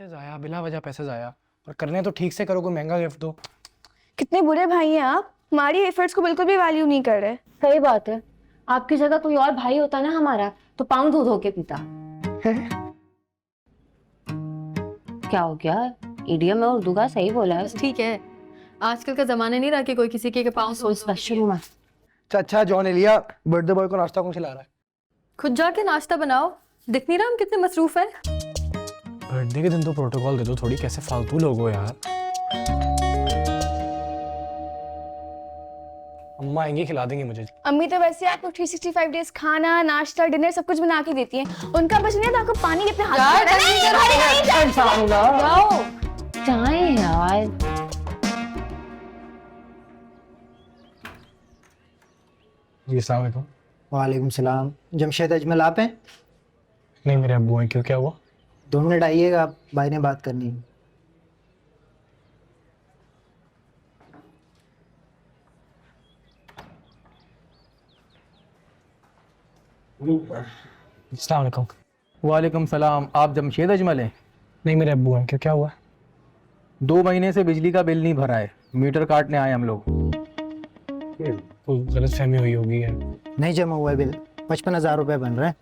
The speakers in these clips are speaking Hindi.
पैसे जाया, बिला वजह पैसे जाया। और करने तो ठीक से करो, कोई महंगा गिफ्ट दो। कितने बुरे भाई हैं आप, हमारी एफर्ट्स को बिल्कुल भी वैल्यू नहीं कर रहे। सही बात है। आपकी जगह कोई और भाई होता ना हमारा तो पाँव धो धो के पीता। क्या हो गया? इडियम में उर्दू का सही बोला है। ठीक है, आजकल का जमाना नहीं रहा कि कोई किसी के पाँव सो स्पेशल में अच्छा जॉन एलिया बर्थडे बॉय को नाश्ता कौन खिला रहा है? खुद जाके नाश्ता बनाओ। दिख नहीं रहा हम कितने मसरूफ हैं। बर्थडे के दिन तो प्रोटोकॉल दे दो थोड़ी, कैसे फालतू लोग हो यार। अम्मा आएंगी खिला देंगी मुझे। अम्मी तो वैसे आपको 365 डेज खाना नाश्ता डिनर सब कुछ बना के देती हैं। उनका बच नहीं है तो आपको पानी कितने हाथ में जाओ जाए यार। जी अस्सलाम वालेकुम। वालेकुम सलाम। जमशेद अजमल आप हैं? नहीं मेरे अब्बू हैं। क्यों, क्या हुआ? 2 मिनट आइएगा, भाई ने बात करनी है। अस्सलाम वालेकुम। वालेकुम सलाम। आप जमशेद अजमल हैं? नहीं मेरे अब्बू हैं। क्यों, क्या हुआ? 2 महीने से बिजली का बिल नहीं भरा है, मीटर काटने आए हम लोग। कोई गलत फहमी हुई होगी है। नहीं जमा हुआ है बिल, 55,000 रुपये बन रहे हैं।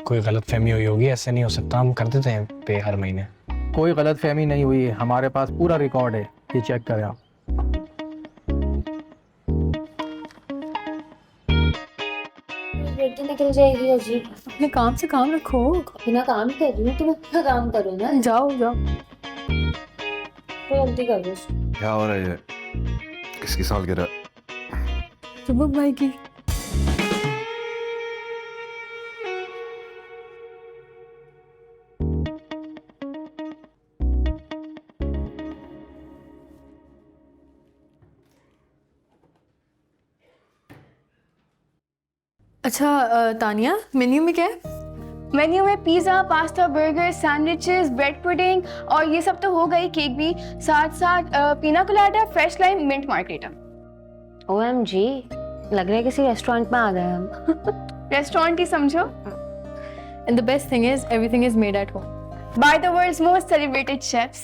कोई गलत फहमी हुई होगी, ऐसे नहीं हो सकता, हम कर देते हैं पे हर महीने। कोई गलत फहमी नहीं हुई है, हमारे पास पूरा रिकॉर्ड है, ये चेक करें आप। निकल जाएगी अजीब। अपने काम से काम रखो। बिना काम कर रही हूँ, तुम अपना काम करो ना। जाओ जाओ। जल्दी करो। क्या हो रहा है ये? किसकी सालगिरह? सुबह भाई की। अच्छा तानिया, मेन्यू में क्या है? मेन्यू में pizza pasta burger sandwiches bread pudding और ये सब तो हो गई, केक भी साथ साथ pina colada fresh lime mint margarita. OMG, लग रहा है किसी रेस्टोरेंट में आ गए हम। रेस्टोरेंट ही समझो। And the best thing is everything is made at home by the world's most celebrated chefs.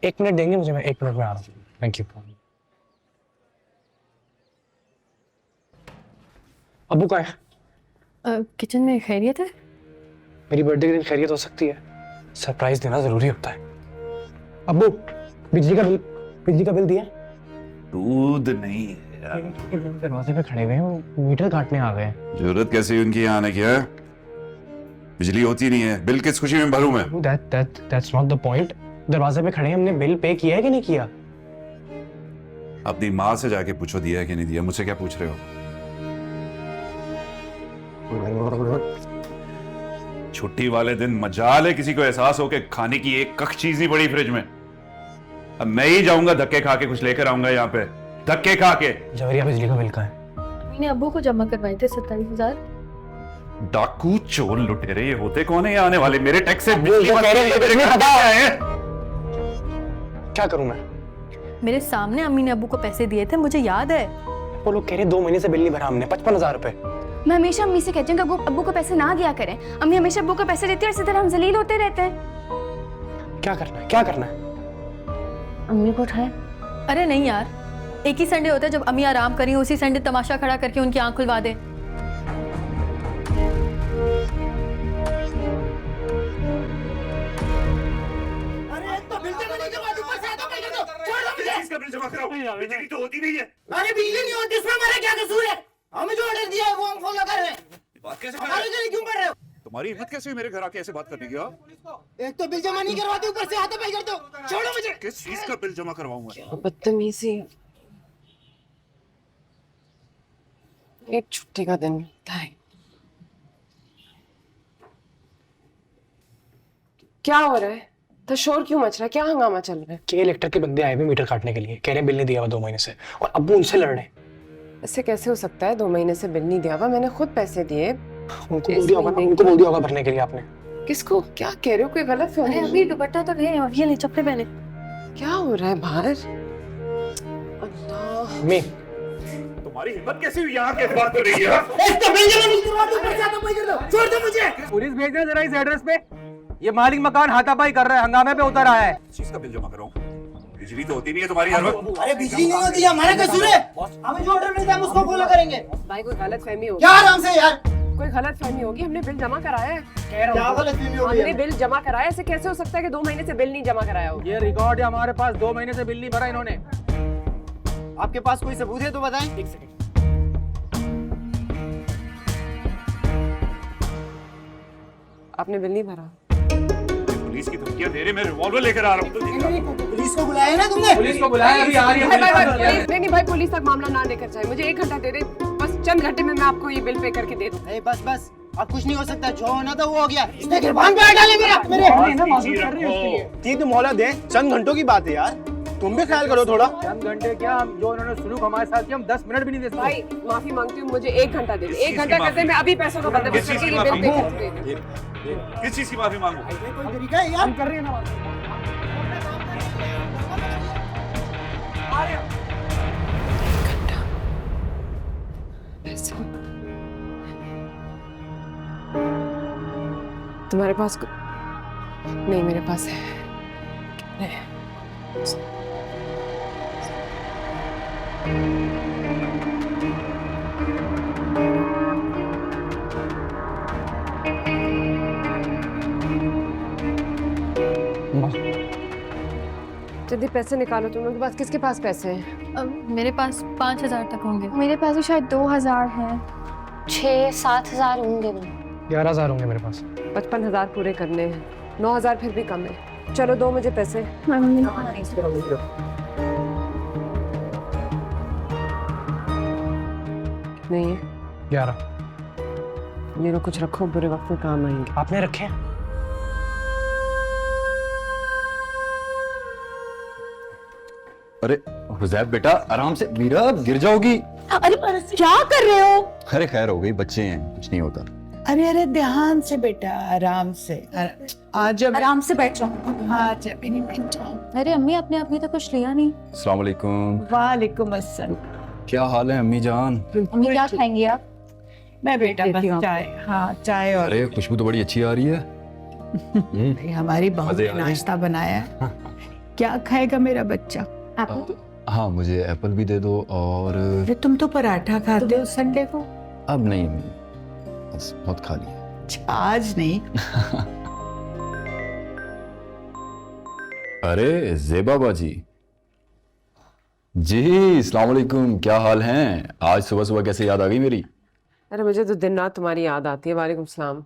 1 minute देंगे मुझे, मैं 1 मिनट में आ रहा हूँ। Thank you. अब्बू कहाँ है? किचन में खैरियत है? मेरी बर्थडे के दिन खैरियत हो सकती है, सरप्राइज देना जरूरी होता है। अब्बू बिजली का बिल दिया? दूध नहीं यार। दरवाजे पे खड़े हुए हैं, मीटर काटने आ गए हैं। जरूरत कैसी उनकी यहाँ आने की है? बिजली होती नहीं है, बिल किस खुशी में भरूं मैं? That's not the point। दरवाजे पे खड़े हैं, हमने बिल पे किया है कि नहीं किया? अपनी माँ से जाके पूछो दिया है कि नहीं दिया, मुझसे क्या पूछ रहे हो? छुट्टी वाले दिन मजाल है किसी को एहसास हो के खाने की एक कख चीज नहीं पड़ी फ्रिज में। अब मैं ही जाऊंगा धक्के खा के कुछ लेकर आऊंगा यहाँ पे, धक्के खा के। जवरिया बिजली का बिल कहाँ है? मैंने अब्बू को जमा करवाए थे 27,000। डाकू चोर लुटेरे ये होते कौन है? ये आने वाले मेरे टैक्स से क्या करूं मैं? मेरे सामने अम्मी ने अब्बू को पैसे दिए थे, मुझे याद है। वो लोग कह रहे 2 महीने से बिल नहीं भरा हमने, 55,000 रुपए। मैं हमेशा अम्मी से कहती हूँ कि अब्बू को पैसे ना दिया करें। अम्मी हमेशा अब्बू को पैसे देती है और इसी तरह हम जलील होते रहते हैं। क्या करना है, क्या करना है? अम्मी को उठाए। अरे नहीं यार, एक ही संडे होता है जब अम्मी आराम करी, उसी संडे तमाशा खड़ा करके उनकी आंख खुलवा दे। बिजली तो होती नहीं है। अरे बिजली नहीं होती उसमें हमारा क्या कसूर है? हमें जो ऑर्डर दिया है वो हम फॉलो कर रहे हैं। बात कैसे कर हमारे रहे लिए क्यों कर रहे हो? हो? तुम्हारी हिम्मत कैसे हुई मेरे घर आके ऐसे बात करने की? एक तो बिल जमा नहीं करवाते, ऊपर से हाथापाई करते हो। छोड़ो मुझे। किस चीज का बिल जमा करवाऊंगा? बदतमीजी। एक छुट्टी का दिन मिलता है। क्या हो रहा है? तो शोर क्यों मच रहा है? क्या हंगामा चल रहा है? कि इलेक्ट्रिक के बंदे आए हुए मीटर काटने के लिए, कह रहे हैं बिल नहीं दिया हुआ 2 महीने से, और अब्बू उनसे लड़ रहे हैं। ऐसे कैसे हो सकता है? 2 महीने से बिल नहीं दिया हुआ, मैंने खुद पैसे दिए। उनको बोल दिया होगा भरने के लिए आपने। किसको? क्या कह रहे हो? कोई गलत फहमी? अभी दुपट्टा तो ले और ये ले चप्पलें पहने। क्या हो रहा है बाहर? अल्लाह। मैं तुम्हारी हिम्मत कैसे हुई यहाँ कैसे बात कर रही है? एक तो बिल जमा नहीं करवाते, ऊपर से हाथापाई करते हो। छोड़ दो मुझे। पुलिस भेज दे जरा इस एड्रेस पे। ये मालिक मकान हाथापाई कर रहा है, हंगामे पे उतर आया है। चीज का बिल जमा करो, बिजली तो होती नहीं है तुम्हारी हर वक्त। अरे बिजली नहीं होती, हमारा कसूर है। हमें जो ऑर्डर मिलता है हम उसको फॉलो करेंगे। भाई कोई गलत फहमी होगी, क्या आराम से यार, कोई गलत फहमी होगी। हमने बिल जमा कराया है, क्या गलतफहमी हो गई हमने है? बिल जमा कराया। ऐसे कैसे हो सकता है कि 2 महीने से बिल नहीं जमा कराया हो? ये रिकॉर्ड है हमारे पास, 2 महीने से बिल नहीं भरा इन्होंने। आपके पास कोई सबूत है तो बताएं। एक सेकंड। आपने बिल नहीं भरा? पुलिस की धमकियां दे रहे, मैं रिवॉल्वर लेकर आ रहा हूँ। पुलिस को बुलाया ना तुमने? पुलिस को बुलाया, अभी आ रही भाई, भाई, है। भाई, नहीं नहीं भाई, पुलिस तक मामला ना लेकर जाए। मुझे 1 घंटा दे दे, बस चंद घंटे में मैं आपको ये बिल पे करके दे दूँ। अरे बस बस, अब कुछ नहीं हो सकता, जो होना था वो हो गया। इसने गिरबान पे डाले मेरे तीन मोहलत दे, चंद घंटों की बात है यार, तुम भी ख्याल करो थोड़ा। चंद घंटे क्या, हम जो उन्होंने सुलूक हमारे साथ किया, हम 10 मिनट भी नहीं दे सकते। भाई माफी मांगती हूँ, मुझे 1 घंटा दे दे। 1 घंटा करते मैं अभी पैसों का बंदोबस्त करके ये बिल पे करके दे दूँ। किस चीज की माफी मांगू? कोई तरीका है यार? कर रहे हैं ना। तुम्हारे पास नहीं, मेरे पास है। जल्दी पैसे निकालो। तुम लोगों के पास, किसके पास पैसे हैं? मेरे पास 5,000 तक होंगे। मेरे पास भी शायद 2000 है। 6-7 हजार होंगे वो। 11,000 होंगे मेरे पास। 55,000 पूरे करने हैं। 9,000 फिर भी कम है। चलो दो मुझे पैसे। नहीं है 11 मेरे कुछ रखो, बुरे वक्त में काम आएंगे। आपने रखे हैं? अरे हुजैफ बेटा आराम से, मीरा गिर जाओगी। अरे क्या कर रहे हो? अरे खैर हो गई, बच्चे हैं, कुछ नहीं होता। अरे अरे ध्यान से बेटा, आराम से। आज आराम से बैठ जाओ। हाँ जब नहीं बैठ जाओ। अरे अम्मी, आपने अभी तो कुछ लिया नहीं। अस्सलाम वालेकुम। वालेकुम अस्सलाम। क्या हाल है अम्मी जान? अम्मी क्या खाएंगी आप? मैं बेटा बस चाय, हाँ चाय। और अरे खुशबू तो बड़ी अच्छी आ रही है। भाई, हमारी बहू मजे ने आ रहे हैं। नाश्ता बनाया है। क्या खाएगा मेरा बच्चा? हाँ मुझे एप्पल भी दे दो। और अरे तुम तो पराठा खाते हो संडे को। अब नहीं अम्मी, बस बहुत खा लिया। अच्छा, आज नहीं। अरे ज़ेबा बाजी जी, अस्सलाम वालेकुम, क्या हाल हैं? आज सुबह सुबह कैसे याद आ गई मेरी? अरे मुझे तो दिन रात तुम्हारी याद आती है। वालेकुम सलाम।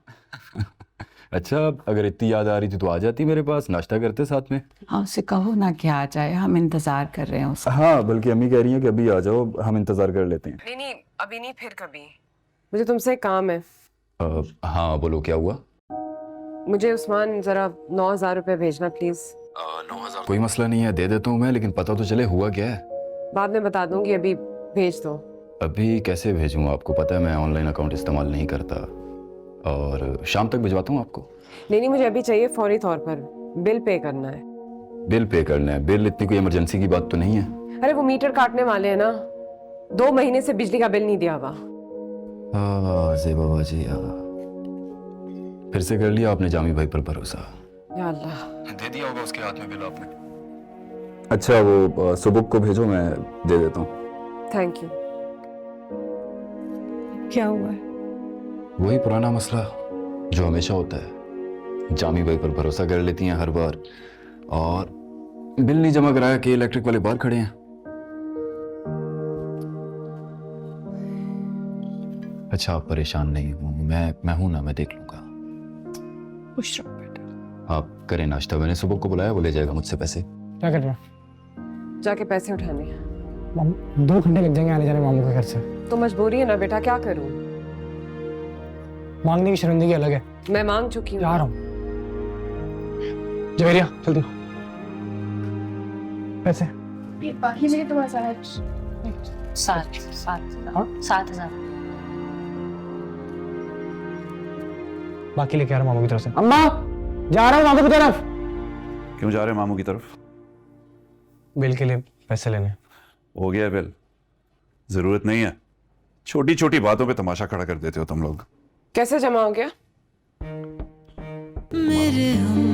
अच्छा, अगर इतनी याद आ रही थी तो आ जाती मेरे पास, नाश्ता करते साथ में। हाँ उसे कहो ना कि आ जाए, हम इंतजार कर रहे हैं उसका। हाँ बल्कि अम्मी कह रही हैं कि अभी आ जाओ, हम इंतजार कर लेते हैं। नहीं नहीं, अभी नहीं, फिर कभी। मुझे तुमसे एक काम है। हाँ बोलो, क्या हुआ? मुझे उस्मान जरा 9,000 रुपए भेजना प्लीज। 9,000 कोई मसला नहीं है, दे देता हूँ मैं, लेकिन पता तो चले हुआ क्या है। बाद में बता दूंगी, अभी भेज दो। अभी कैसे भेजूँ? आपको पता है मैं ऑनलाइन अकाउंट इस्तेमाल नहीं करता, और शाम तक भिजवाता हूँ आपको। नहीं नहीं, मुझे अभी चाहिए फौरी तौर पर। बिल पे करना है। बिल पे करना है? बिल इतनी कोई इमरजेंसी की बात तो नहीं है। अरे वो मीटर काटने वाले हैं ना, 2 महीने से बिजली का बिल नहीं दिया हुआ। ज़ेबा बाजी, फिर से कर लिया आपने जामी भाई पर भरोसा। या अल्लाह। दे दिया होगा उसके हाथ में बिल आपने। अच्छा वो सुबुक को भेजो, मैं दे देता हूँ। Thank you. क्या हुआ है? वही पुराना मसला जो हमेशा होता है, जामी भाई पर भरोसा कर लेती हैं हर बार, और बिल नहीं जमा कराया कि इलेक्ट्रिक वाले बाहर खड़े हैं। अच्छा आप परेशान नहीं हो, मैं हूं ना, मैं देख लूंगा। खुश रहो बेटा। आप करें नाश्ता, मैंने सुबह को बुलाया, वो ले जाएगा मुझसे पैसे। क्या कर रहे हो? जाके पैसे उठाने हैं। 2 घंटे लग जाएंगे आने जाने मामू के घर से। तो मजबूरी है ना बेटा, क्या करूं? मांगने की शर्मिंदगी अलग है। मैं मांग चुकी हूँ। जा रहा हूँ। जवेरिया जल्दी पैसे। बाकी मेरे 2,000। 7,000। बाकी लेके आ रहा हूँ मामू की तरफ से। अम्मा जा रहा हूँ मामू की तरफ। क्यों जा रहे हैं मामू की तरफ? बिल के लिए पैसे लेने। हो गया बिल, जरूरत नहीं है। छोटी छोटी बातों पे तमाशा खड़ा कर देते हो तुम लोग। कैसे जमा हो गया? मेरे हम